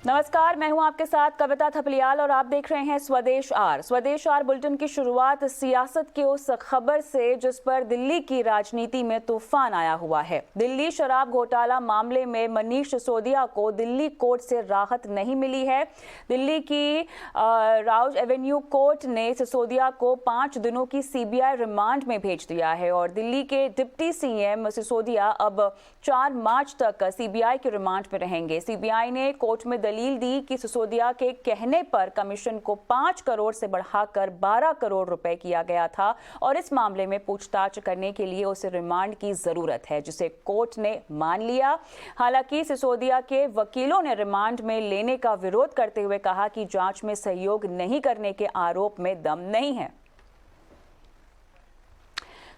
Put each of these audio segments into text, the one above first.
नमस्कार, मैं हूं आपके साथ कविता थपलियाल और आप देख रहे हैं स्वदेश आर। स्वदेश आर बुलेटिन की शुरुआत सियासत की उस खबर से जिस पर दिल्ली की राजनीति में तूफान आया हुआ है। दिल्ली शराब घोटाला मामले में मनीष सिसोदिया को दिल्ली कोर्ट से राहत नहीं मिली है। दिल्ली की राउज एवेन्यू कोर्ट ने सिसोदिया को 5 दिनों की सीबीआई रिमांड में भेज दिया है और दिल्ली के डिप्टी सीएम सिसोदिया अब 4 मार्च तक सीबीआई के रिमांड में रहेंगे। सीबीआई ने कोर्ट में दलील दी कि सिसोदिया के कहने पर कमीशन को 5 करोड़ से बढ़ाकर 12 करोड़ रुपए किया गया था और इस मामले में पूछताछ करने के लिए उसे रिमांड की जरूरत है, जिसे कोर्ट ने मान लिया। हालांकि सिसोदिया के वकीलों ने रिमांड में लेने का विरोध करते हुए कहा कि जांच में सहयोग नहीं करने के आरोप में दम नहीं है।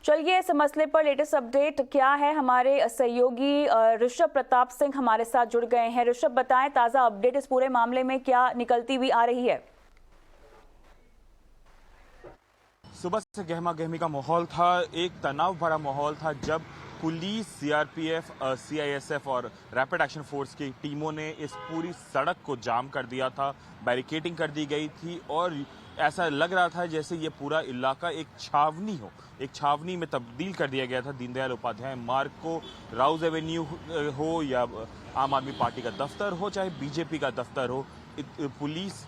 चलिए इस मसले पर लेटेस्ट अपडेट क्या है, हमारे सहयोगी ऋषभ प्रताप सिंह हमारे साथ जुड़ गए हैं। ऋषभ, बताएं ताजा अपडेट, इस पूरे मामले में क्या निकलती हुई आ रही है? सुबह से गहमा गहमी का माहौल था, एक तनाव भरा माहौल था जब पुलिस, सीआरपीएफ, सीआईएसएफ और रैपिड एक्शन फोर्स की टीमों ने इस पूरी सड़क को जाम कर दिया था, बैरिकेडिंग कर दी गई थी और ऐसा लग रहा था जैसे ये पूरा इलाका एक छावनी में तब्दील कर दिया गया था। दीनदयाल उपाध्याय मार्ग को, राउज एवेन्यू हो या आम आदमी पार्टी का दफ्तर हो, चाहे बीजेपी का दफ्तर हो, पुलिस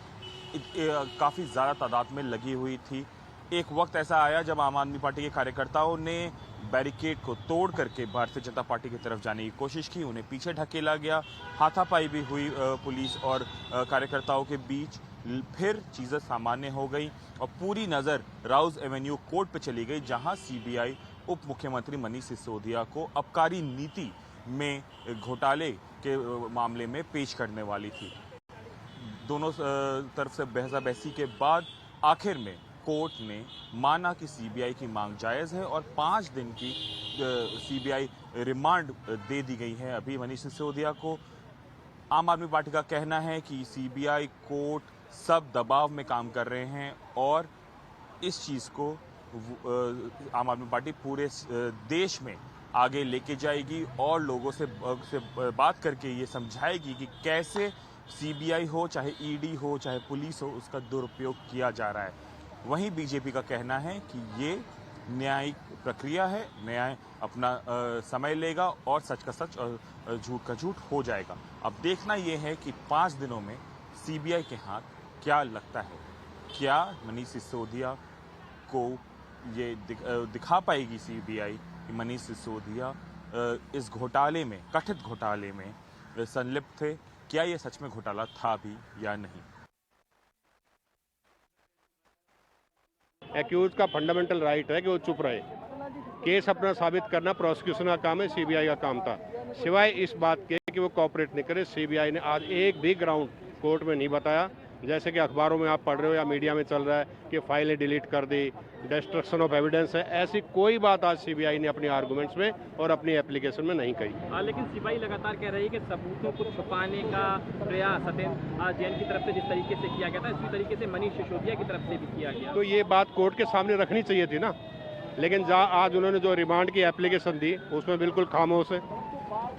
काफ़ी ज़्यादा तादाद में लगी हुई थी। एक वक्त ऐसा आया जब आम आदमी पार्टी के कार्यकर्ताओं ने बैरिकेड को तोड़ करके भारतीय जनता पार्टी की तरफ जाने की कोशिश की, उन्हें पीछे ढकेला गया, हाथापाई भी हुई पुलिस और कार्यकर्ताओं के बीच। फिर चीज़ें सामान्य हो गई और पूरी नज़र राउज एवेन्यू कोर्ट पे चली गई, जहां सीबीआई उप मुख्यमंत्री मनीष सिसोदिया को आबकारी नीति में घोटाले के मामले में पेश करने वाली थी। दोनों तरफ से बहसा बहसी के बाद आखिर में कोर्ट ने माना कि सीबीआई की मांग जायज़ है और 5 दिन की सीबीआई रिमांड दे दी गई है अभी मनीष सिसोदिया को। आम आदमी पार्टी का कहना है कि सीबीआई, कोर्ट सब दबाव में काम कर रहे हैं और इस चीज़ को आम आदमी पार्टी पूरे देश में आगे लेके जाएगी और लोगों से बात करके ये समझाएगी कि कैसे सीबीआई हो, चाहे ईडी हो, चाहे पुलिस हो, उसका दुरुपयोग किया जा रहा है। वहीं बीजेपी का कहना है कि ये न्यायिक प्रक्रिया है, न्याय अपना समय लेगा और सच का सच और झूठ का झूठ हो जाएगा। अब देखना यह है कि 5 दिनों में सीबीआई के हाथ क्या लगता है। क्या मनीष सिसोदिया को ये दिखा पाएगी सीबीआई कि मनीष सिसोदिया इस घोटाले में, कथित घोटाले में संलिप्त थे? क्या ये सच में घोटाला था भी या नहीं? एक्यूज का फंडामेंटल राइट है कि वो चुप रहे। केस अपना साबित करना प्रोसिक्यूशन का काम है, सीबीआई का काम था। सिवाय इस बात के कि वो कोऑपरेट नहीं करे, सीबीआई ने आज एक भी ग्राउंड कोर्ट में नहीं बताया। जैसे कि अखबारों में आप पढ़ रहे हो या मीडिया में चल रहा है कि फाइलें डिलीट कर दी, डिस्ट्रक्शन ऑफ एविडेंस है, ऐसी कोई बात आज सीबीआई ने अपनी आर्गुमेंट्स में और अपनी एप्लीकेशन में नहीं कही। लेकिन सीबीआई लगातार कह रही है कि सबूतों को छुपाने का प्रयास सत्येंद्र जैन की तरफ से जिस तरीके से किया गया था, इसी तरीके से मनीष सिसोदिया की तरफ से भी किया गया। तो ये बात कोर्ट के सामने रखनी चाहिए थी ना, लेकिन जहाँ आज उन्होंने जो रिमांड की एप्लीकेशन दी उसमें बिल्कुल खामोश है,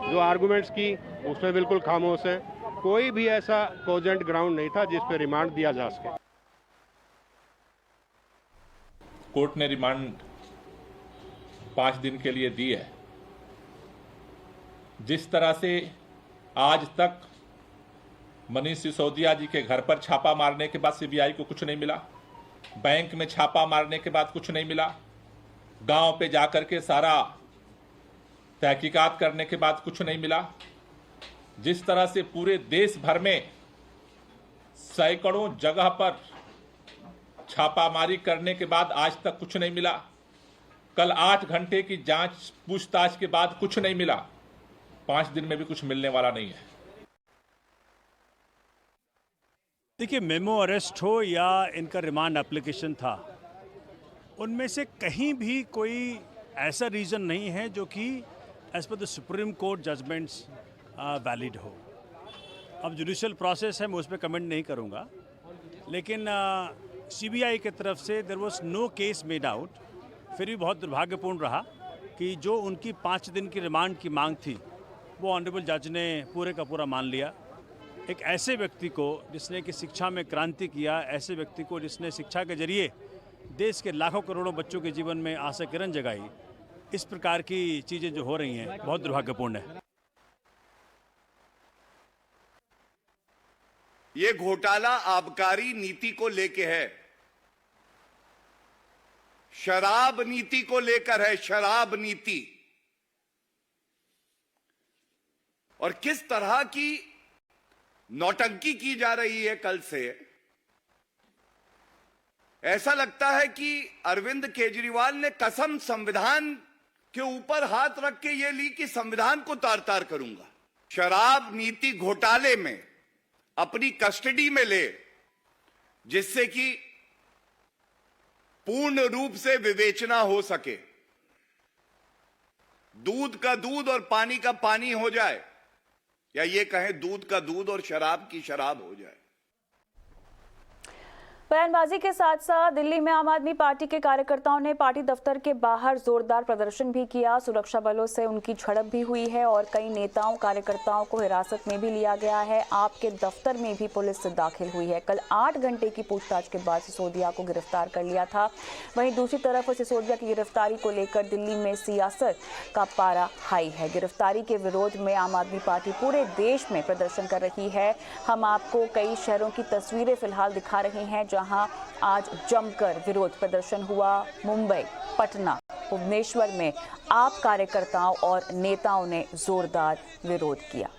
जो आर्गुमेंट्स की उसमें बिल्कुल खामोश है। कोई भी ऐसा कोजेंट ग्राउंड नहीं था जिस पे रिमांड दिया जा सके। कोर्ट ने रिमांड 5 दिन के लिए दी है। जिस तरह से आज तक मनीष सिसोदिया जी के घर पर छापा मारने के बाद सीबीआई को कुछ नहीं मिला, बैंक में छापा मारने के बाद कुछ नहीं मिला, गांव पे जाकर के सारा तहकीकात करने के बाद कुछ नहीं मिला, जिस तरह से पूरे देश भर में सैकड़ों जगह पर छापामारी करने के बाद आज तक कुछ नहीं मिला, कल 8 घंटे की जांच पूछताछ के बाद कुछ नहीं मिला, 5 दिन में भी कुछ मिलने वाला नहीं है। देखिए, मेमो अरेस्ट हो या इनका रिमांड एप्लीकेशन था, उनमें से कहीं भी कोई ऐसा रीज़न नहीं है जो कि as per the Supreme Court judgments valid हो। अब जुडिशियल प्रोसेस है, मैं उस पर कमेंट नहीं करूँगा, लेकिन सीबीआई की तरफ से there was no case made out. फिर भी बहुत दुर्भाग्यपूर्ण रहा कि जो उनकी 5 दिन की रिमांड की मांग थी वो ऑनरेबल जज ने पूरे का पूरा मान लिया। एक ऐसे व्यक्ति को जिसने कि शिक्षा में क्रांति किया, ऐसे व्यक्ति को जिसने शिक्षा के जरिए देश के लाखों करोड़ों बच्चों के जीवन में आशा किरण जगाई, इस प्रकार की चीज़ें जो हो रही हैं बहुत दुर्भाग्यपूर्ण है। ये घोटाला आबकारी नीति को लेके है, शराब नीति को लेकर है, शराब नीति। और किस तरह की नौटंकी की जा रही है कल से, ऐसा लगता है कि अरविंद केजरीवाल ने कसम संविधान के ऊपर हाथ रख के ये ली कि संविधान को तार तार करूंगा। शराब नीति घोटाले में अपनी कस्टडी में ले, जिससे कि पूर्ण रूप से विवेचना हो सके, दूध का दूध और पानी का पानी हो जाए, या ये कहें दूध का दूध और शराब की शराब हो जाए। बयानबाजी के साथ साथ दिल्ली में आम आदमी पार्टी के कार्यकर्ताओं ने पार्टी दफ्तर के बाहर जोरदार प्रदर्शन भी किया। सुरक्षा बलों से उनकी झड़प भी हुई है और कई नेताओं कार्यकर्ताओं को हिरासत में भी लिया गया है। आपके दफ्तर में भी पुलिस दाखिल हुई है। कल 8 घंटे की पूछताछ के बाद सिसोदिया को गिरफ्तार कर लिया था। वहीं दूसरी तरफ सिसोदिया की गिरफ्तारी को लेकर दिल्ली में सियासत का पारा हाई है। गिरफ्तारी के विरोध में आम आदमी पार्टी पूरे देश में प्रदर्शन कर रही है। हम आपको कई शहरों की तस्वीरें फिलहाल दिखा रहे हैं जहां आज जमकर विरोध प्रदर्शन हुआ। मुंबई, पटना, भुवनेश्वर में आप कार्यकर्ताओं और नेताओं ने जोरदार विरोध किया।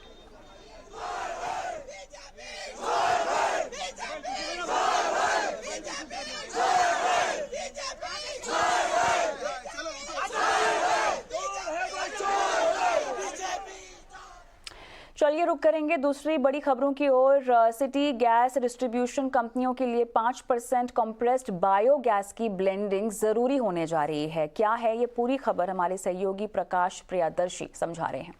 चलिए रुक करेंगे दूसरी बड़ी खबरों की ओर। सिटी गैस डिस्ट्रीब्यूशन कंपनियों के लिए 5% कंप्रेस्ड बायोगैस की ब्लेंडिंग जरूरी होने जा रही है। क्या है ये पूरी खबर, हमारे सहयोगी प्रकाश प्रियदर्शी समझा रहे हैं।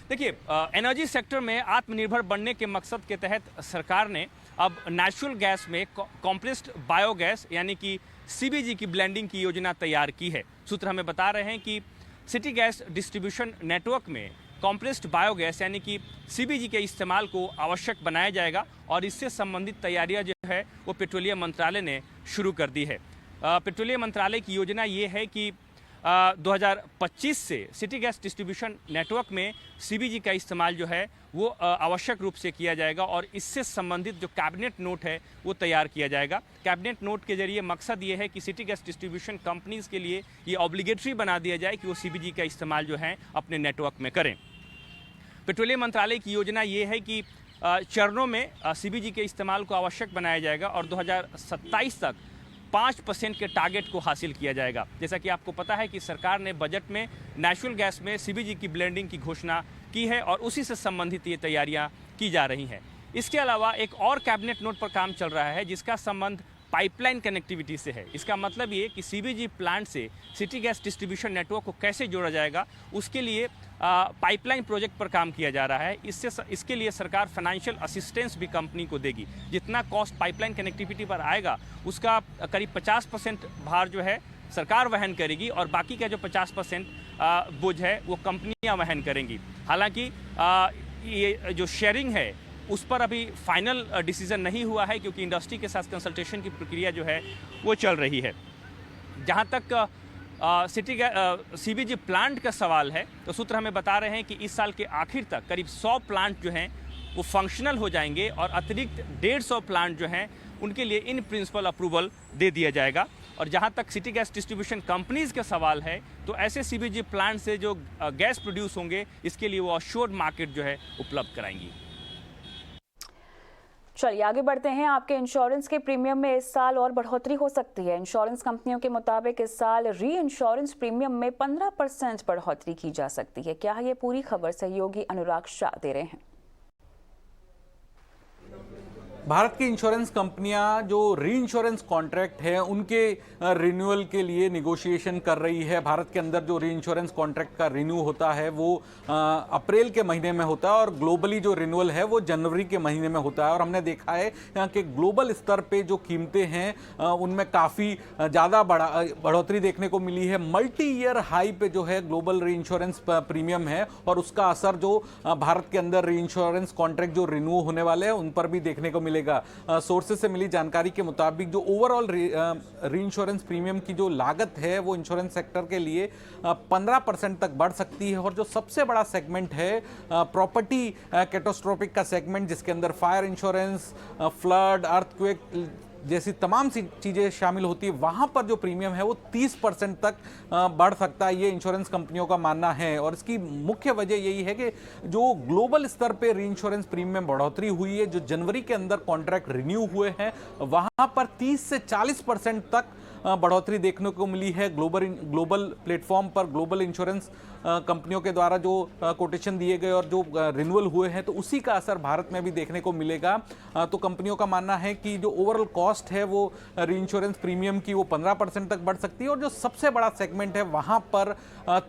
देखिए, एनर्जी सेक्टर में आत्मनिर्भर बनने के मकसद के तहत सरकार ने अब नेचुरल गैस में कंप्रेस्ड बायोगैस यानी कि सीबीजी की ब्लेंडिंग की योजना तैयार की है। सूत्र हमें बता रहे हैं कि सिटी गैस डिस्ट्रीब्यूशन नेटवर्क में कंप्रेस्ड बायोगैस यानी कि सीबीजी के इस्तेमाल को आवश्यक बनाया जाएगा और इससे संबंधित तैयारियां जो है वो पेट्रोलियम मंत्रालय ने शुरू कर दी है। पेट्रोलियम मंत्रालय की योजना ये है कि 2025 से सिटी गैस डिस्ट्रीब्यूशन नेटवर्क में सीबीजी का इस्तेमाल जो है वो आवश्यक रूप से किया जाएगा और इससे संबंधित जो कैबिनेट नोट है वो तैयार किया जाएगा। कैबिनेट नोट के जरिए मकसद ये है कि सिटी गैस डिस्ट्रीब्यूशन कंपनीज के लिए ये ऑब्लिगेटरी बना दिया जाए कि वो सीबीजी का इस्तेमाल जो है अपने नेटवर्क में करें। पेट्रोलियम मंत्रालय की योजना ये है कि चरणों में सीबीजी के इस्तेमाल को आवश्यक बनाया जाएगा और 2027 तक 5% के टारगेट को हासिल किया जाएगा। जैसा कि आपको पता है कि सरकार ने बजट में नेचुरल गैस में सीबीजी की ब्लेंडिंग की घोषणा की है और उसी से संबंधित ये तैयारियां की जा रही हैं। इसके अलावा एक और कैबिनेट नोट पर काम चल रहा है जिसका संबंध पाइपलाइन कनेक्टिविटी से है। इसका मतलब ये कि सीबीजी प्लांट से सिटी गैस डिस्ट्रीब्यूशन नेटवर्क को कैसे जोड़ा जाएगा, उसके लिए पाइपलाइन प्रोजेक्ट पर काम किया जा रहा है। इसके लिए सरकार फाइनेंशियल असिस्टेंस भी कंपनी को देगी। जितना कॉस्ट पाइपलाइन कनेक्टिविटी पर आएगा उसका करीब 50% भार जो है सरकार वहन करेगी और बाकी का जो 50% बोझ है वो कंपनियां वहन करेंगी। हालांकि ये जो शेयरिंग है उस पर अभी फाइनल डिसीजन नहीं हुआ है क्योंकि इंडस्ट्री के साथ कंसल्टेशन की प्रक्रिया जो है वो चल रही है। जहां तक सीबीजी प्लांट का सवाल है तो सूत्र हमें बता रहे हैं कि इस साल के आखिर तक करीब 100 प्लांट जो हैं वो फंक्शनल हो जाएंगे और अतिरिक्त 150 प्लांट जो हैं उनके लिए इन प्रिंसिपल अप्रूवल दे दिया जाएगा। और जहां तक सिटी गैस डिस्ट्रीब्यूशन कंपनीज का सवाल है तो ऐसे सीबीजी प्लांट से जो गैस प्रोड्यूस होंगे इसके लिए वो ऑफशोर मार्केट जो है उपलब्ध कराएंगी। चलिए आगे बढ़ते हैं। आपके इंश्योरेंस के प्रीमियम में इस साल और बढ़ोतरी हो सकती है। इंश्योरेंस कंपनियों के मुताबिक इस साल री इंश्योरेंस प्रीमियम में 15% बढ़ोतरी की जा सकती है। क्या है ये पूरी खबर, सहयोगी अनुराग शाह दे रहे हैं। भारत की इंश्योरेंस कंपनियां जो री इंश्योरेंस कॉन्ट्रैक्ट है उनके रिन्यूअल के लिए निगोशिएशन कर रही है। भारत के अंदर जो री इंश्योरेंस कॉन्ट्रैक्ट का रिन्यू होता है वो अप्रैल के महीने में होता है और ग्लोबली जो रिन्यूअल है वो जनवरी के महीने में होता है। और हमने देखा है कि ग्लोबल स्तर पे जो कीमतें हैं उनमें काफ़ी ज़्यादा बढ़ोतरी देखने को मिली है। मल्टी ईयर हाई पे जो है ग्लोबल री इंश्योरेंस प्रीमियम है और उसका असर जो भारत के अंदर री इंश्योरेंस कॉन्ट्रैक्ट जो रिन्यू होने वाले हैं उन पर भी देखने को मिलेगा। सोर्सेज से मिली जानकारी के मुताबिक जो ओवरऑल री इंश्योरेंस प्रीमियम की जो लागत है वो इंश्योरेंस सेक्टर के लिए 15% तक बढ़ सकती है। और जो सबसे बड़ा सेगमेंट है प्रॉपर्टी कैटास्ट्रोफिक का सेगमेंट, जिसके अंदर फायर इंश्योरेंस, फ्लड, अर्थक्वेक जैसी तमाम सी चीज़ें शामिल होती है, वहाँ पर जो प्रीमियम है वो 30% तक बढ़ सकता है, ये इंश्योरेंस कंपनियों का मानना है। और इसकी मुख्य वजह यही है कि जो ग्लोबल स्तर पे री इंश्योरेंस प्रीमियम बढ़ोतरी हुई है, जो जनवरी के अंदर कॉन्ट्रैक्ट रिन्यू हुए हैं वहाँ पर 30 से 40% तक बढ़ोतरी देखने को मिली है। ग्लोबल प्लेटफॉर्म पर ग्लोबल इंश्योरेंस कंपनियों के द्वारा जो कोटेशन दिए गए और जो रिन्यूअल हुए हैं तो उसी का असर भारत में भी देखने को मिलेगा। तो कंपनियों का मानना है कि जो ओवरऑल कॉस्ट है वो री इंश्योरेंस प्रीमियम की वो 15% तक बढ़ सकती है और जो सबसे बड़ा सेगमेंट है वहाँ पर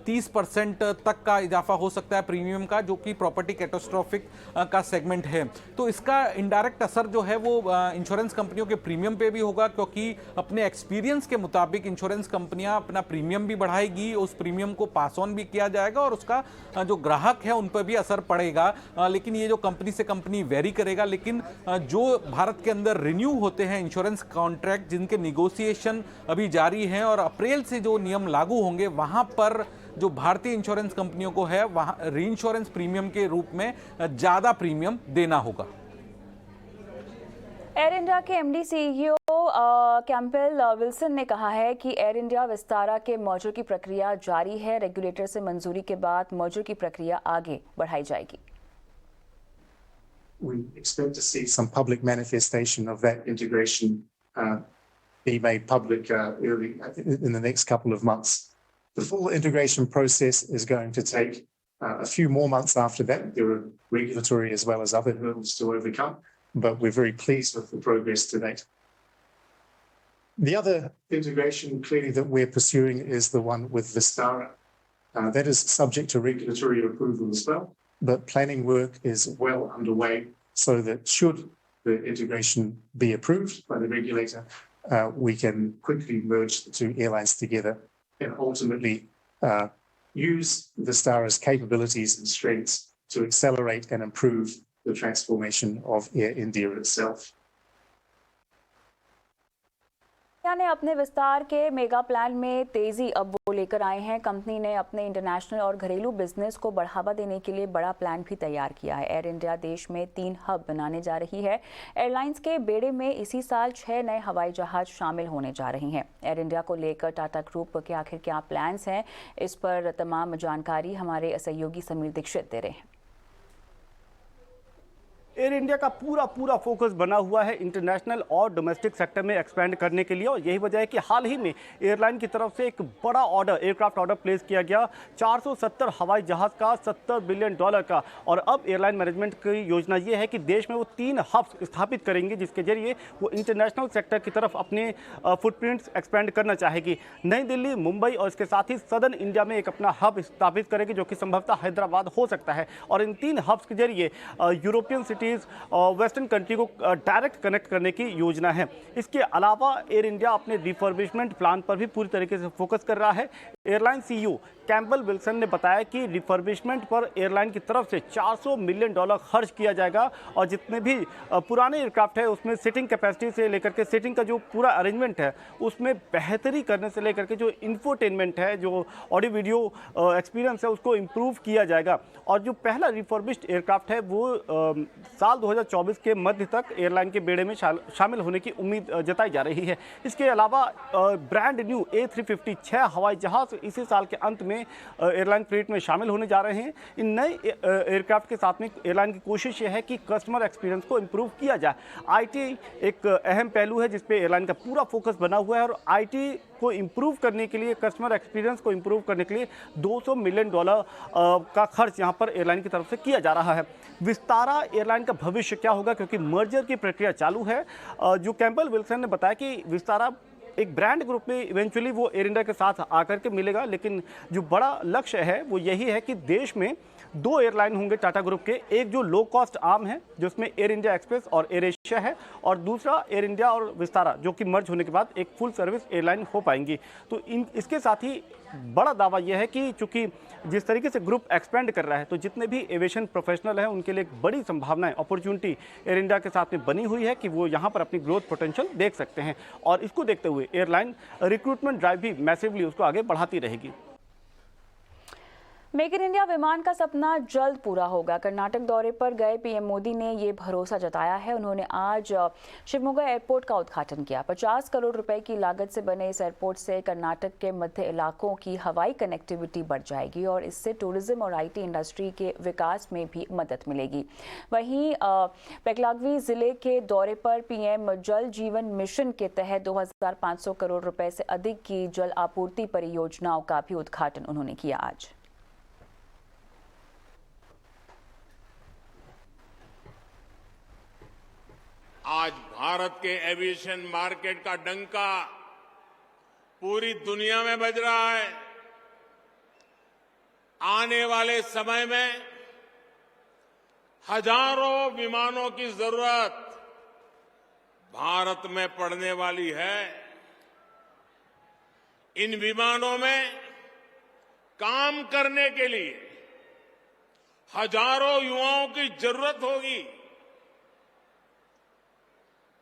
30% तक का इजाफा हो सकता है प्रीमियम का, जो कि प्रॉपर्टी कैटास्ट्रोफिक का सेगमेंट है। तो इसका इनडायरेक्ट असर जो है वो इंश्योरेंस कंपनियों के प्रीमियम पे भी होगा, क्योंकि अपने एक्सपीरियंस के मुताबिक इंश्योरेंस कंपनियां अपना प्रीमियम भी बढ़ाएगी, उस प्रीमियम को पास ऑन भी किया जाएगा और उसका जो ग्राहक है उन पर भी असर पड़ेगा। लेकिन ये जो कंपनी से कंपनी वेरी करेगा। लेकिन जो भारत के अंदर रिन्यू होते हैं इंश्योरेंस कॉन्ट्रैक्ट, जिनके निगोशिएशन अभी जारी हैं और अप्रैल से जो नियम लागू होंगे, वहां पर जो भारतीय इंश्योरेंस कंपनियों को है वहां री इंश्योरेंस प्रीमियम के रूप में ज्यादा प्रीमियम देना होगा। एयर इंडिया के एमडी सीईओ कैंपबेल विल्सन ने कहा है कि एयर इंडिया विस्तारा के मर्जर की प्रक्रिया जारी है। रेगुलेटर से मंजूरी के बाद मर्जर की प्रक्रिया आगे बढ़ाई जाएगी। We expect to see some public manifestation of that integration be made public early in the next couple of months. The full integration process is going to take a few more months after that. There are regulatory as well as other hurdles to overcome, but we're very pleased with the progress to date. The other integration clearly that we're pursuing is the one with Vistara. That is subject to regulatory approval as well, but planning work is well underway so that should the integration be approved by the regulator, we can quickly merge the two airlines together and ultimately use Vistara's capabilities and strengths to accelerate and improve the transformation of Air India itself. ने अपने विस्तार के mega plan में तेजी अब वो लेकर आए हैं। कंपनी ने अपने इंटरनेशनल और घरेलू बिजनेस को बढ़ावा देने के लिए बड़ा प्लान भी तैयार किया है। एयर इंडिया देश में 3 हब बनाने जा रही है। एयरलाइंस के बेड़े में इसी साल 6 नए हवाई जहाज शामिल होने जा रहे हैं। एयर इंडिया को लेकर टाटा ग्रुप के आखिर क्या प्लान्स हैं, इस पर तमाम जानकारी हमारे सहयोगी समीर दीक्षित दे रहे हैं। एयर इंडिया का पूरा फोकस बना हुआ है इंटरनेशनल और डोमेस्टिक सेक्टर में एक्सपेंड करने के लिए, और यही वजह है कि हाल ही में एयरलाइन की तरफ से एक बड़ा ऑर्डर, एयरक्राफ्ट ऑर्डर प्लेस किया गया 470 हवाई जहाज का $70 बिलियन का। और अब एयरलाइन मैनेजमेंट की योजना ये है कि देश में वो 3 हब्स स्थापित करेंगे, जिसके जरिए वो इंटरनेशनल सेक्टर की तरफ अपने फुटप्रिंट्स एक्सपेंड करना चाहेगी। नई दिल्ली, मुंबई और इसके साथ ही सदर्न इंडिया में एक अपना हब स्थापित करेगी, जो कि संभवतः हैदराबाद हो सकता है। और इन 3 हब्स के जरिए यूरोपियन सिटी वेस्टर्न कंट्री को डायरेक्ट कनेक्ट करने की योजना है। इसके अलावा एयर इंडिया अपने रिफर्बिशमेंट प्लान पर भी पूरी तरीके से फोकस कर रहा है। एयरलाइन सीईओ कैंपबेल विल्सन ने बताया कि रिफर्बिशमेंट पर एयरलाइन की तरफ से $400 मिलियन खर्च किया जाएगा और जितने भी पुराने एयरक्राफ्ट है उसमें सीटिंग कैपेसिटी से लेकर के सीटिंग का जो पूरा अरेंजमेंट है उसमें बेहतरी करने से लेकर के जो इंफोटेनमेंट है, जो ऑडियो वीडियो एक्सपीरियंस है, उसको इम्प्रूव किया जाएगा। और जो पहला रिफर्बिश्ड एयरक्राफ्ट है वो साल 2024 के मध्य तक एयरलाइन के बेड़े में शामिल होने की उम्मीद जताई जा रही है। इसके अलावा ब्रांड न्यू A350 6 हवाई जहाज इसी साल के अंत में एयरलाइन फ्लीट में शामिल होने जा रहे हैं। इन नए एयरक्राफ्ट के साथ में एयरलाइन की कोशिश ये है कि कस्टमर एक्सपीरियंस को इम्प्रूव किया जाए। आईटी एक अहम पहलू है जिस पे एयरलाइन का पूरा फोकस बना हुआ है और आईटी को इम्प्रूव करने के लिए, कस्टमर एक्सपीरियंस को इम्प्रूव करने के लिए $200 मिलियन का खर्च यहाँ पर एयरलाइन की तरफ से किया जा रहा है। विस्तारा एयरलाइन का भविष्य क्या होगा, क्योंकि मर्जर की प्रक्रिया चालू है। जो कैंपबेल विल्सन ने बताया कि विस्तारा एक ब्रांड ग्रुप में इवेंचुअली वो एयर इंडिया के साथ आकर के मिलेगा, लेकिन जो बड़ा लक्ष्य है वो यही है कि देश में 2 एयरलाइन होंगे टाटा ग्रुप के, एक जो लो कॉस्ट आर्म है जिसमें एयर इंडिया एक्सप्रेस और एयर एशिया है, और दूसरा एयर इंडिया और विस्तारा जो कि मर्ज होने के बाद एक फुल सर्विस एयरलाइन हो पाएंगी। तो इसके साथ ही बड़ा दावा यह है कि चूंकि जिस तरीके से ग्रुप एक्सपेंड कर रहा है तो जितने भी एविएशन प्रोफेशनल हैं उनके लिए एक बड़ी संभावनाएं, अपॉर्चुनिटी एयर इंडिया के साथ में बनी हुई है कि वो यहाँ पर अपनी ग्रोथ पोटेंशियल देख सकते हैं। और इसको देखते हुए एयरलाइन रिक्रूटमेंट ड्राइव भी मैसिवली उसको आगे बढ़ाती रहेगी। मेक इन इंडिया विमान का सपना जल्द पूरा होगा। कर्नाटक दौरे पर गए पीएम मोदी ने ये भरोसा जताया है। उन्होंने आज शिवमोगा एयरपोर्ट का उद्घाटन किया। 50 करोड़ रुपए की लागत से बने इस एयरपोर्ट से कर्नाटक के मध्य इलाकों की हवाई कनेक्टिविटी बढ़ जाएगी और इससे टूरिज्म और आईटी इंडस्ट्री के विकास में भी मदद मिलेगी। वहीं पेगलागवी जिले के दौरे पर पीएम जल जीवन मिशन के तहत 2500 करोड़ रुपए से अधिक की जल आपूर्ति परियोजनाओं का भी उद्घाटन उन्होंने किया आज। आज भारत के एविएशन मार्केट का डंका पूरी दुनिया में बज रहा है। आने वाले समय में हजारों विमानों की जरूरत भारत में पड़ने वाली है। इन विमानों में काम करने के लिए हजारों युवाओं की जरूरत होगी।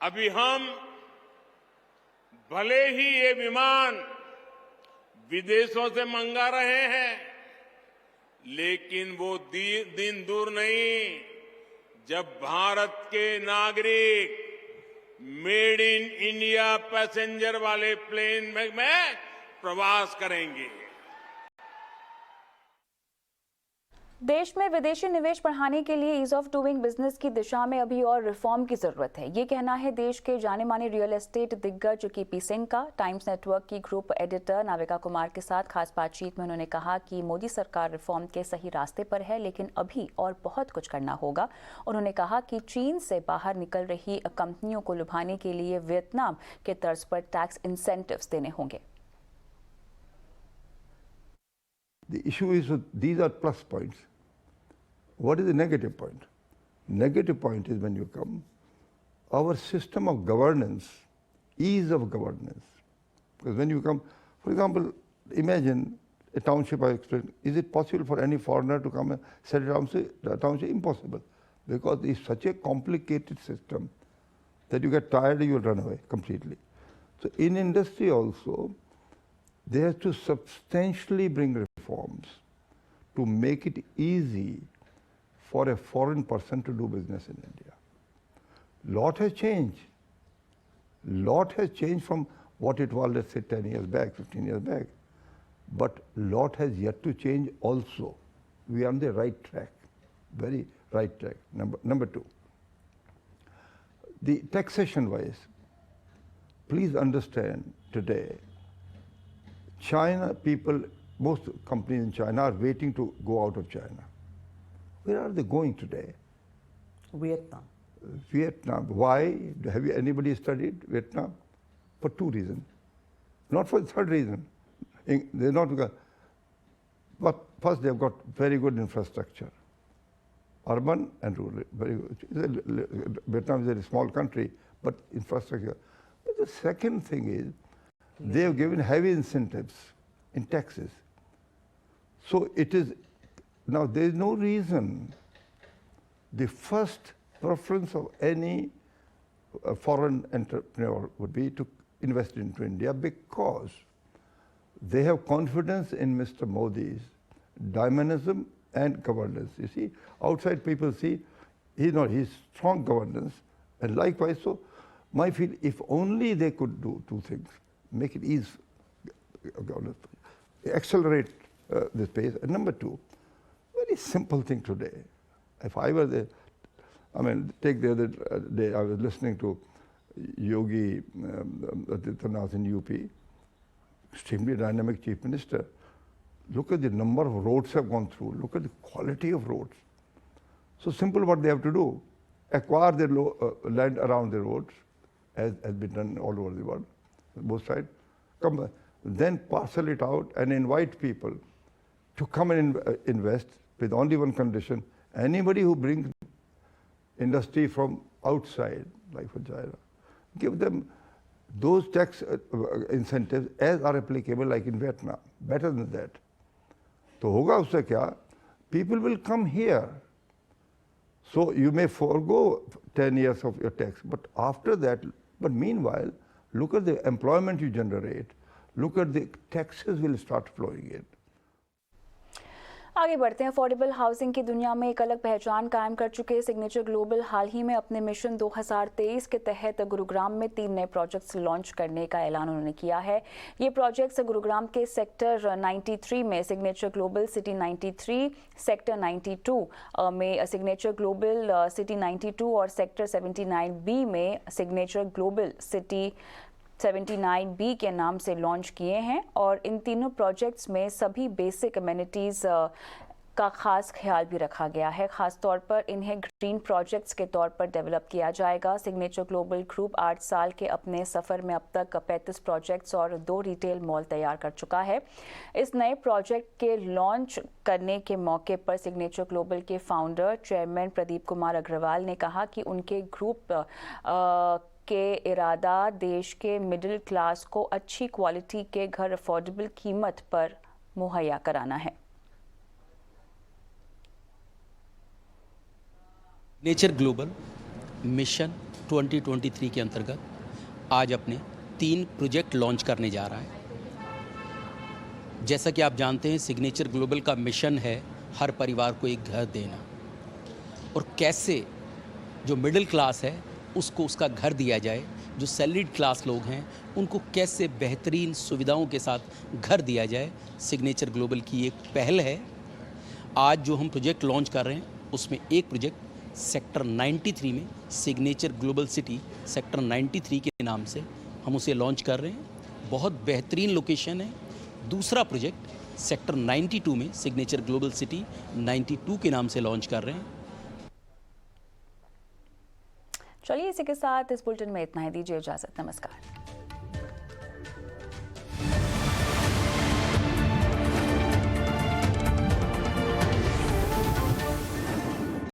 अभी हम भले ही ये विमान विदेशों से मंगा रहे हैं, लेकिन वो दिन दूर नहीं जब भारत के नागरिक मेड इन इंडिया पैसेंजर वाले प्लेन में प्रवास करेंगे। देश में विदेशी निवेश बढ़ाने के लिए ईज ऑफ डूइंग बिजनेस की दिशा में अभी और रिफॉर्म की जरूरत है। ये कहना है देश के जाने माने रियल एस्टेट दिग्गज केपी सिंह का। टाइम्स नेटवर्क की ग्रुप एडिटर नाविका कुमार के साथ खास बातचीत में उन्होंने कहा कि मोदी सरकार रिफॉर्म के सही रास्ते पर है, लेकिन अभी और बहुत कुछ करना होगा। उन्होंने कहा कि चीन से बाहर निकल रही कंपनियों को लुभाने के लिए वियतनाम के तर्ज पर टैक्स इंसेंटिव्स देने होंगे। The issue is these are plus points. What is the negative point? Negative point is when you come, our system of governance, ease of governance. Because when you come, for example, imagine a township I explained. Is it possible for any foreigner to come and set a township? Impossible. Because it's such a complicated system that you get tired, you will run away completely. So in industry also, they have to substantially bring reforms to make it easy for a foreign person to do business in India. Lot has changed. Lot has changed from what it was, let's say, 10 years back, 15 years back. But lot has yet to change also. We are on the right track, very right track. Number two, the taxation wise, please understand today, China people, most companies in China are waiting to go out of China. Where are they going today? Vietnam. Vietnam. Why? Have anybody studied Vietnam? For two reasons. Not for the third reason. They're not. But first, they've got very good infrastructure, urban and rural. Very good. Vietnam is a very small country, but infrastructure. But the second thing is, they have given heavy incentives in taxes. So it is, now there is no reason. The first preference of any foreign entrepreneur would be to invest into India because they have confidence in Mr. Modi's dynamism and governance. You see, outside people see he's strong governance, and likewise, so my feel if only they could do two things, make it easy. accelerate this pace. And number two, very simple thing today. If I were there, I mean, take the other day, I was listening to Yogi Adityanath in UP, extremely dynamic chief minister. Look at the number of roads have gone through. Look at the quality of roads. So simple what they have to do. Acquire the land around the roads, as has been done all over the world, both sides. Come, then parcel it out and invite people to come and invest with only one condition. Anybody who brings industry from outside, like for Jaira, give them those tax incentives as are applicable like in Vietnam, better than that. तो होगा उससे क्या? People will come here. So you may forego 10 years of your tax, but after that, but meanwhile, look at the employment you generate, look at the taxes will start flowing in. आगे बढ़ते हैं। Affordable housing की दुनिया में एक अलग पहचान कायम कर चुके सिग्नेचर ग्लोबल हाल ही में अपने मिशन 2023 के तहत गुरुग्राम में 3 नए प्रोजेक्ट्स लॉन्च करने का ऐलान उन्होंने किया है। ये प्रोजेक्ट्स गुरुग्राम के सेक्टर 93 में सिग्नेचर ग्लोबल सिटी 93, सेक्टर 92 में सिग्नेचर ग्लोबल सिटी 92 और सेक्टर 79B में सिग्नेचर ग्लोबल सिटी 79B के नाम से लॉन्च किए हैं। और इन तीनों प्रोजेक्ट्स में सभी बेसिक अमेनिटीज़ का खास ख्याल भी रखा गया है। खास तौर पर इन्हें ग्रीन प्रोजेक्ट्स के तौर पर डेवलप किया जाएगा। सिग्नेचर ग्लोबल ग्रुप 8 साल के अपने सफ़र में अब तक 35 प्रोजेक्ट्स और 2 रिटेल मॉल तैयार कर चुका है। इस नए प्रोजेक्ट के लॉन्च करने के मौके पर सिग्नेचर ग्लोबल के फाउंडर चेयरमैन प्रदीप कुमार अग्रवाल ने कहा कि उनके ग्रुप के इरादा देश के मिडिल क्लास को अच्छी क्वालिटी के घर अफोर्डेबल कीमत पर मुहैया कराना है। नेचर ग्लोबल मिशन 2023 के अंतर्गत आज अपने 3 प्रोजेक्ट लॉन्च करने जा रहा है। जैसा कि आप जानते हैं, सिग्नेचर ग्लोबल का मिशन है हर परिवार को एक घर देना, और कैसे जो मिडिल क्लास है उसको उसका घर दिया जाए, जो सैलरीड क्लास लोग हैं उनको कैसे बेहतरीन सुविधाओं के साथ घर दिया जाए। सिग्नेचर ग्लोबल की एक पहल है। आज जो हम प्रोजेक्ट लॉन्च कर रहे हैं उसमें एक प्रोजेक्ट सेक्टर 93 में सिग्नेचर ग्लोबल सिटी सेक्टर 93 के नाम से हम उसे लॉन्च कर रहे हैं। बहुत बेहतरीन लोकेशन है। दूसरा प्रोजेक्ट सेक्टर 92 में सिग्नेचर ग्लोबल सिटी 92 के नाम से लॉन्च कर रहे हैं। चलिए इसी के साथ इस बुलेटिन में इतना ही। दीजिए इजाजत। नमस्कार।